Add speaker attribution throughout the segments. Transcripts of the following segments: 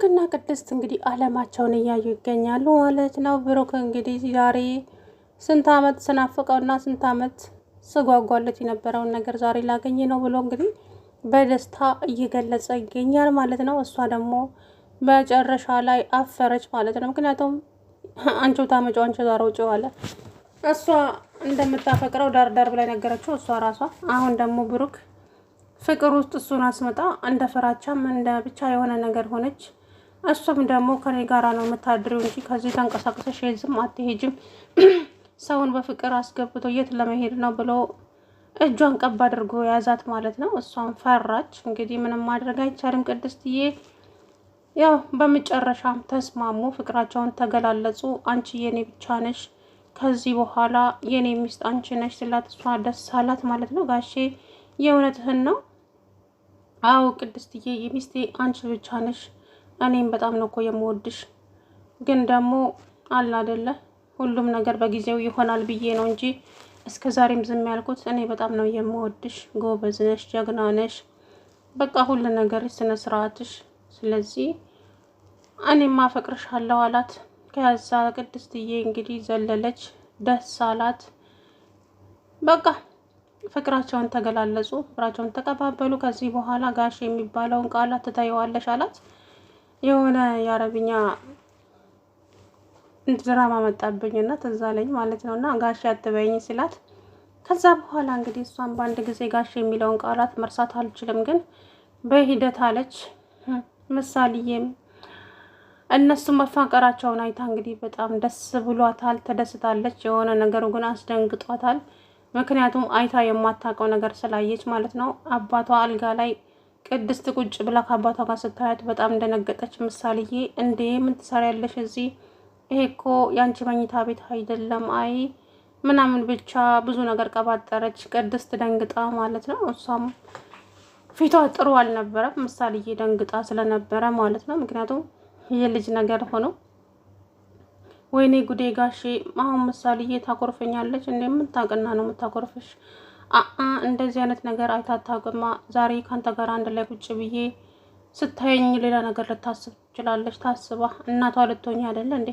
Speaker 1: ብሩክና ቅድስት እንግዲህ አለማቸውን እያዩ ይገኛሉ ማለት ነው። ብሩክ እንግዲህ ዛሬ ስንት አመት ስናፍቀውና ስንት አመት ስጓጓለት የነበረውን ነገር ዛሬ ላገኘ ነው ብሎ እንግዲህ በደስታ እየገለጸ ይገኛል ማለት ነው። እሷ ደግሞ መጨረሻ ላይ አፈረች ማለት ነው። ምክንያቱም አንቺው ታመጪው አንቺ ዛሬ ውጪው አለ። እሷ እንደምታፈቅረው ዳር ብላ ነገረችው እሷ ራሷ። አሁን ደግሞ ብሩክ ፍቅር ውስጥ እሱን አስመጣ እንደ ፍራቻም እንደ ብቻ የሆነ ነገር ሆነች። እሱም ደግሞ ከኔ ጋራ ነው የምታድሪው እንጂ ከዚህ ተንቀሳቅሰሽ የትም አትሄጂም፣ ሰውን በፍቅር አስገብቶ የት ለመሄድ ነው ብሎ እጇን ቀብ አድርጎ ያዛት ማለት ነው። እሷን ፈራች። እንግዲህ ምንም ማድረግ አይቻልም። ቅድስትዬ ያው በመጨረሻም ተስማሙ፣ ፍቅራቸውን ተገላለጹ። አንቺ የኔ ብቻ ነሽ፣ ከዚህ በኋላ የኔ ሚስት አንቺ ነሽ ስላት እሷ ደስ አላት ማለት ነው። ጋሼ የእውነትህን ነው? አዎ ቅድስትዬ የሚስቴ አንቺ ብቻ ነሽ፣ እኔም በጣም ነው እኮ የምወድሽ፣ ግን ደግሞ አለ አይደለ ሁሉም ነገር በጊዜው ይሆናል ብዬ ነው እንጂ እስከ ዛሬም ዝም ያልኩት። እኔ በጣም ነው የምወድሽ፣ ጎበዝ ነሽ፣ ጀግና ነሽ፣ በቃ ሁሉ ነገር ስነ ስርዓትሽ፣ ስለዚህ እኔም አፈቅርሻለሁ አላት። ከዛ ቅድስትዬ እንግዲህ ዘለለች፣ ደስ አላት። በቃ ፍቅራቸውን ተገላለጹ፣ ፍቅራቸውን ተቀባበሉ። ከዚህ በኋላ ጋሽ የሚባለውን ቃላት ትታየዋለሽ አላት። የሆነ የአረብኛ ድራማ መጣብኝና ትዝ አለኝ ማለት ነውና ጋሽ አትበይኝ ሲላት፣ ከዛ በኋላ እንግዲህ እሷን በአንድ ጊዜ ጋሽ የሚለውን ቃላት መርሳት አልችልም፣ ግን በሂደት አለች። ምሳሌዬም እነሱ መፋቀራቸውን አይታ እንግዲህ በጣም ደስ ብሏታል፣ ተደስታለች። የሆነ ነገሩ ግን አስደንግጧታል። ምክንያቱም አይታ የማታውቀው ነገር ስላየች ማለት ነው። አባቷ አልጋ ላይ ቅድስት ቁጭ ብላ ከአባቷ ጋር ስታያት በጣም እንደነገጠች። ምሳሌዬ እንዴ ምን ትሰሪያለሽ እዚህ? ይሄ እኮ የአንቺ መኝታ ቤት አይደለም፣ አይ ምናምን ብቻ ብዙ ነገር ቀባጠረች። ቅድስት ደንግጣ ማለት ነው። እሷም ፊቷ ጥሩ አልነበረም፣ ምሳሌዬ ደንግጣ ስለነበረ ማለት ነው። ምክንያቱም የልጅ ነገር ሆኖ ወይኔ ጉዴ ጋሼ አሁን ምሳሌዬ ታኮርፈኛለች። እንደምታውቅና ነው የምታኮርፍሽ? እንደዚህ አይነት ነገር አይታታቅማ። ዛሬ ካንተ ጋር አንድ ላይ ቁጭ ብዬ ስታየኝ ሌላ ነገር ልታስብ ትችላለች። ታስባ እናቷ ልትሆኝ አይደለ እንዴ?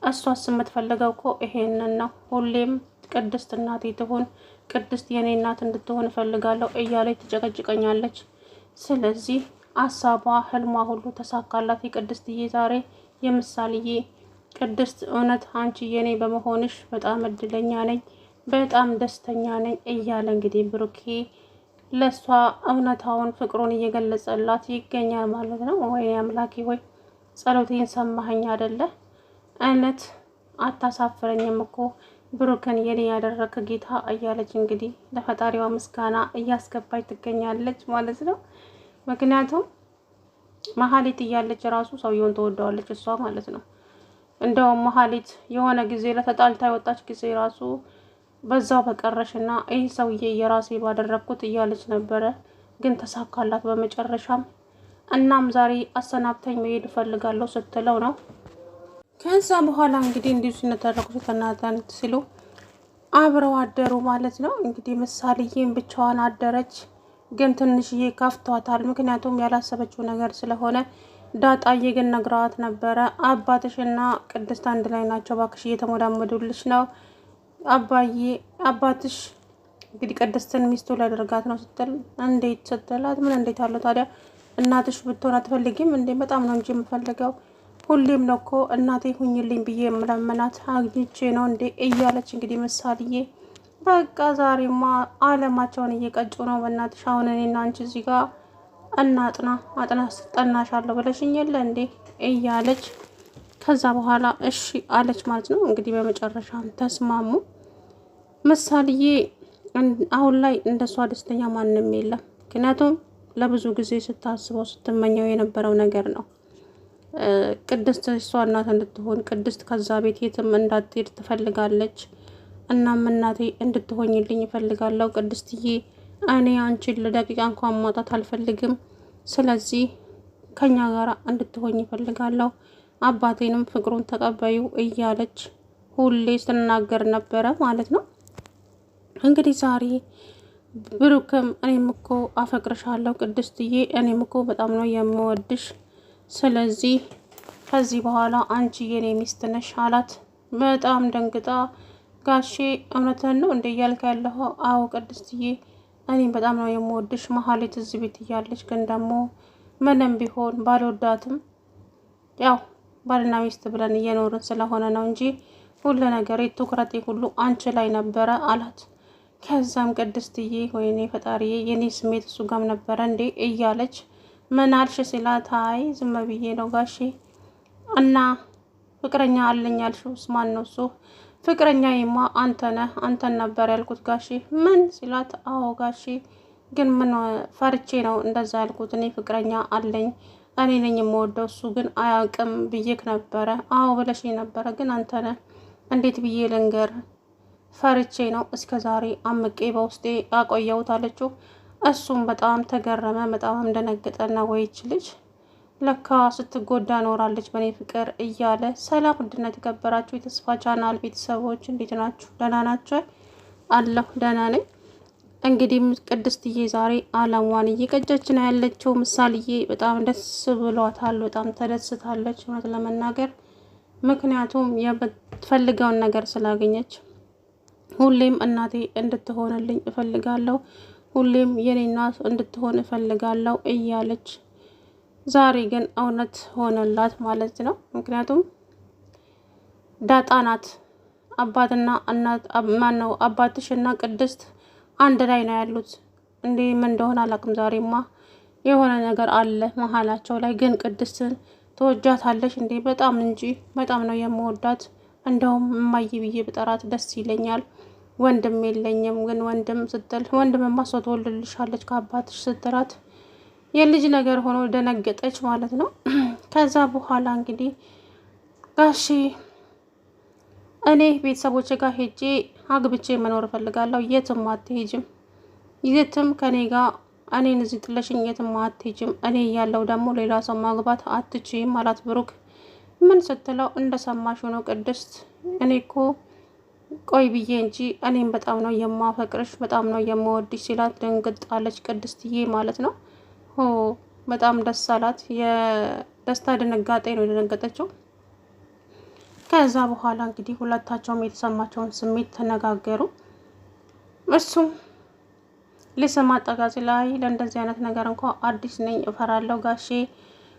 Speaker 1: እሷስ የምትፈልገው እኮ ይሄንን ነው። ሁሌም ቅድስት እናቴ ትሁን፣ ቅድስት የኔ እናት እንድትሆን እፈልጋለሁ እያለች ትጨቀጭቀኛለች። ስለዚህ አሳቧ ህልሟ ሁሉ ተሳካላት። የቅድስትዬ ዛሬ የምሳሌዬ ቅድስት እውነት አንቺ የኔ በመሆንሽ በጣም እድለኛ ነኝ፣ በጣም ደስተኛ ነኝ እያለ እንግዲህ ብሩኬ ለእሷ እውነታውን ፍቅሩን እየገለጸላት ይገኛል ማለት ነው። ወይ አምላኬ ወይ ጸሎቴን ሰማኸኝ አይደለ? እውነት አታሳፍረኝም እኮ ብሩክን የኔ ያደረክ ጌታ እያለች እንግዲህ ለፈጣሪዋ ምስጋና እያስገባች ትገኛለች ማለት ነው። ምክንያቱም መሀሌት እያለች ራሱ ሰውየውን ተወደዋለች እሷ ማለት ነው። እንደውም መሀሌት የሆነ ጊዜ ለተጣልታ የወጣች ጊዜ ራሱ በዛው በቀረሽና ይህ ሰውዬ የራሴ ባደረግኩት እያለች ነበረ፣ ግን ተሳካላት በመጨረሻም። እናም ዛሬ አሰናብተኝ መሄድ እፈልጋለሁ ስትለው ነው። ከዛ በኋላ እንግዲህ እንዲሁ ሲነታረቁ ተናታን ሲሉ አብረው አደሩ ማለት ነው። እንግዲህ ምሳሌዬም ብቻዋን አደረች፣ ግን ትንሽዬ ከፍቷታል። ምክንያቱም ያላሰበችው ነገር ስለሆነ ዳጣዬ ግን ነግረዋት ነበረ። አባትሽና ቅድስት አንድ ላይ ናቸው፣ እባክሽ እየተሞዳመዱልሽ ነው። አባትሽ እንግዲህ ቅድስትን ሚስቱ ላደርጋት ነው ስትል፣ እንዴት ስትላት፣ ምን እንዴት አለው ታዲያ? እናትሽ ብትሆን አትፈልጊም እንዴ? በጣም ነው እንጂ የምፈልገው፣ ሁሌም ነው እኮ እናቴ ሁኝልኝ ብዬ የምለምናት፣ አግኝቼ ነው እንዴ እያለች እንግዲህ ምሳሌዬ በቃ ዛሬማ አለማቸውን እየቀጩ ነው። በእናትሽ አሁን እኔና አንቺ እዚህ ጋር ጠናሻለሁ ብለሽኝ የለ እንዴ እያለች ከዛ በኋላ እሺ አለች ማለት ነው። እንግዲህ በመጨረሻም ተስማሙ። ምሳሌዬ አሁን ላይ እንደሷ ደስተኛ ማንም የለም። ምክንያቱም ለብዙ ጊዜ ስታስበው ስትመኘው የነበረው ነገር ነው። ቅድስት እሷ እናት እንድትሆን፣ ቅድስት ከዛ ቤት የትም እንዳትሄድ ትፈልጋለች። እናም እናቴ እንድትሆኝልኝ እፈልጋለሁ ቅድስትዬ፣ እኔ አንቺን ለደቂቃ እንኳን ማጣት አልፈልግም። ስለዚህ ከኛ ጋር እንድትሆኝ እፈልጋለሁ፣ አባቴንም ፍቅሩን ተቀበዩ እያለች ሁሌ ስትናገር ነበረ ማለት ነው። እንግዲህ ዛሬ ብሩክም እኔም እኮ አፈቅርሻለሁ ቅድስትዬ፣ እኔም እኮ በጣም ነው የምወድሽ፣ ስለዚህ ከዚህ በኋላ አንቺ የኔ ሚስት ነሽ አላት። በጣም ደንግጣ ጋሼ እውነትን ነው እንደ እያልክ ያለኸው? አዎ ቅድስትዬ፣ እኔም በጣም ነው የምወድሽ። መሀሌት እዚህ ቤት እያለች ግን ደግሞ ምንም ቢሆን ባልወዳትም ያው ባልና ሚስት ብለን እየኖርን ስለሆነ ነው እንጂ ሁሉ ነገሬ ትኩረቴ ሁሉ አንቺ ላይ ነበረ አላት። ከዛም ቅድስትዬ ወይኔ ፈጣሪዬ የኔ ስሜት እሱ ጋም ነበረ እንዴ እያለች ምን አልሽ ሲላት፣ አይ ዝም ብዬ ነው ጋሼ። እና ፍቅረኛ አለኝ ያልሽውስ ማን ነው እሱ? ፍቅረኛዬማ አንተ ነህ፣ አንተን ነበር ያልኩት ጋሼ። ምን ሲላት፣ አዎ ጋሼ ግን ምን ፈርቼ ነው እንደዛ ያልኩት። እኔ ፍቅረኛ አለኝ፣ እኔ ነኝ የምወደው፣ እሱ ግን አያውቅም ብዬክ ነበረ። አዎ ብለሽ ነበረ፣ ግን አንተ ነህ። እንዴት ብዬ ልንገር? ፈርቼ ነው እስከ ዛሬ አምቄ በውስጤ አቆየሁት አለችው። እሱም በጣም ተገረመ፣ በጣም እንደነገጠና ወይች ልጅ ለካ ስትጎዳ ኖራለች በእኔ ፍቅር እያለ። ሰላም ውድና የተከበራችሁ የተስፋ ቻናል ቤተሰቦች እንዴት ናችሁ? ደህና ናቸው? አለሁ ደህና ነኝ። እንግዲህ ቅድስትዬ ዛሬ አለሟን እየቀጨች ነው ያለችው። ምሳሌዬ በጣም ደስ ብሏታል፣ በጣም ተደስታለች እውነት ለመናገር ምክንያቱም የምትፈልገውን ነገር ስላገኘች። ሁሌም እናቴ እንድትሆንልኝ እፈልጋለሁ፣ ሁሌም የኔ እናት እንድትሆን እፈልጋለሁ እያለች ዛሬ ግን እውነት ሆነላት ማለት ነው። ምክንያቱም ዳጣ ናት አባትና እናት ማነው አባትሽና ቅድስት አንድ ላይ ነው ያሉት። እንዴ ምን እንደሆነ አላውቅም። ዛሬማ የሆነ ነገር አለ መሀላቸው ላይ። ግን ቅድስትን ተወጃታለሽ እንዴ? በጣም እንጂ በጣም ነው የምወዳት። እንደውም እማዬ ብዬ ብጠራት ደስ ይለኛል። ወንድም የለኝም ግን ወንድም ስትል ወንድምማ ሰው ትወልድልሻለች ከአባትሽ ስትላት የልጅ ነገር ሆኖ ደነገጠች ማለት ነው። ከዛ በኋላ እንግዲህ ጋሺ እኔ ቤተሰቦች ጋር ሄጄ አግብቼ መኖር እፈልጋለሁ፣ የትም አትሄጅም፣ የትም ከኔ ጋር እኔን እዚህ ጥለሽኝ የትም አትሄጅም፣ እኔ እያለሁ ደግሞ ሌላ ሰው ማግባት አትችይም አላት ብሩክ። ምን ስትለው እንደሰማሽው ነው ቅድስት፣ እኔ እኮ ቆይ ብዬ እንጂ እኔም በጣም ነው የማፈቅርሽ፣ በጣም ነው የምወድሽ ሲላት ደንግጥ አለች ቅድስትዬ ማለት ነው። ሆ በጣም ደስ አላት። የደስታ ድንጋጤ ነው የደነገጠችው። ከዛ በኋላ እንግዲህ ሁለታቸውም የተሰማቸውን ስሜት ተነጋገሩ። እሱም ሊሰማ ጠጋዚ ላይ ለእንደዚህ አይነት ነገር እንኳ አዲስ ነኝ፣ እፈራለሁ ጋሼ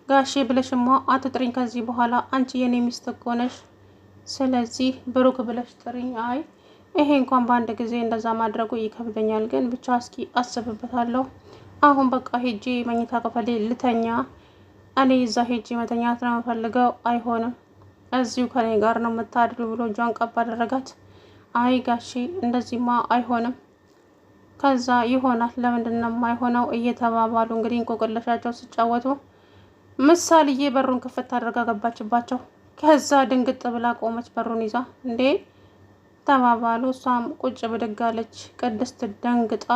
Speaker 1: ጋሼ ብለሽማ አትጥሪኝ ከዚህ በኋላ አንቺ የኔ ሚስት እኮ ነሽ፣ ስለዚህ ብሩክ ብለሽ ጥሪኝ። አይ ይሄ እንኳን በአንድ ጊዜ እንደዛ ማድረጉ ይከብደኛል፣ ግን ብቻ እስኪ አስብበታለሁ። አሁን በቃ ሄጄ መኝታ ክፍሌ ልተኛ፣ እኔ እዛ ሄጄ መተኛት ነው የምፈልገው። አይሆንም እዚሁ ከኔ ጋር ነው የምታድሩ ብሎ እጇን ቀብ አደረጋት። አይ ጋሼ እንደዚህማ አይሆንም። ከዛ ይሆናል ለምንድን ነው የማይሆነው እየተባባሉ እንግዲህ እንቆቅልሻቸው ሲጫወቱ ምሳሌዬ በሩን ክፍት አድርጋ ገባችባቸው። ከዛ ድንግጥ ብላ ቆመች በሩን ይዛ። እንዴ ተባባሉ። እሷም ቁጭ ብድግ አለች። ቅድስት ደንግጣ፣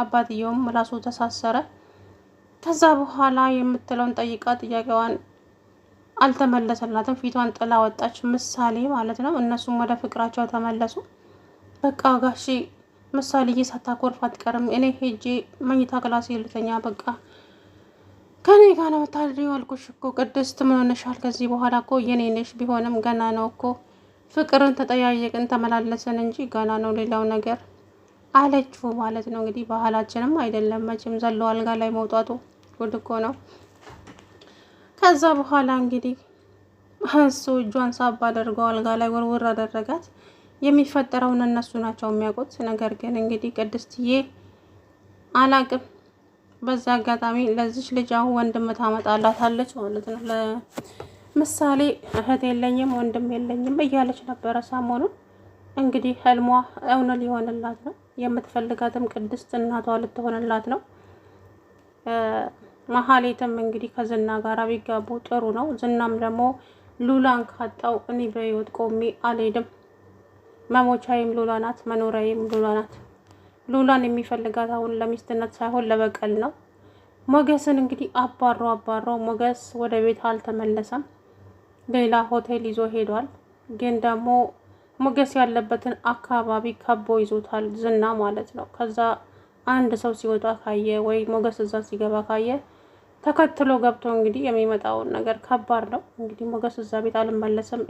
Speaker 1: አባትየውም ምላሱ ተሳሰረ። ከዛ በኋላ የምትለውን ጠይቃ ጥያቄዋን አልተመለሰላትም። ፊቷን ጥላ ወጣች ምሳሌ ማለት ነው። እነሱም ወደ ፍቅራቸው ተመለሱ። በቃ ጋሺ ምሳሌዬ ሳታኮርፍ አትቀርም፣ እኔ ሄጄ መኝታ ክላስ ልተኛ፣ በቃ ከኔ ጋር ነው የምታድሪው አልኩሽ እኮ ቅድስት፣ ምን ሆነሻል? ከዚህ በኋላ እኮ የኔ ነሽ፣ ቢሆንም ገና ነው እኮ ፍቅርን ተጠያየቅን ተመላለስን እንጂ ገና ነው ሌላው ነገር አለችው ማለት ነው። እንግዲህ ባህላችንም አይደለም መቼም ዘሎ አልጋ ላይ መውጣቱ ጉድ እኮ ነው። ከዛ በኋላ እንግዲህ እሱ እጇን ሳብ አድርገው አልጋ ላይ ውርውር አደረጋት። የሚፈጠረውን እነሱ ናቸው የሚያውቁት። ነገር ግን እንግዲህ ቅድስትዬ አላቅም። በዛ አጋጣሚ ለዚች ልጅ አሁን ወንድም ታመጣላታለች ማለት ነው። ለምሳሌ እህት የለኝም ወንድም የለኝም እያለች ነበረ ሰሞኑን። እንግዲህ ህልሟ እውን ሊሆንላት ነው። የምትፈልጋትም ቅድስት እናቷ ልትሆንላት ነው። መሀሌትም እንግዲህ ከዝና ጋር ቢጋቡ ጥሩ ነው። ዝናም ደግሞ ሉላን ካጣው እኔ በህይወት ቆሜ አልሄድም፣ መሞቻዬም ሉላ ናት፣ መኖሪያዬም ሉላ ናት። ሉላን የሚፈልጋት አሁን ለሚስትነት ሳይሆን ለበቀል ነው። ሞገስን እንግዲህ አባሮ ሞገስ ወደ ቤት አልተመለሰም፣ ሌላ ሆቴል ይዞ ሄዷል። ግን ደግሞ ሞገስ ያለበትን አካባቢ ከቦ ይዞታል ዝና ማለት ነው። ከዛ አንድ ሰው ሲወጣ ካየ ወይ ሞገስ እዛ ሲገባ ካየ ተከትሎ ገብቶ እንግዲህ የሚመጣውን ነገር ከባድ ነው። እንግዲህ ሞገስ እዛ ቤት አልመለስም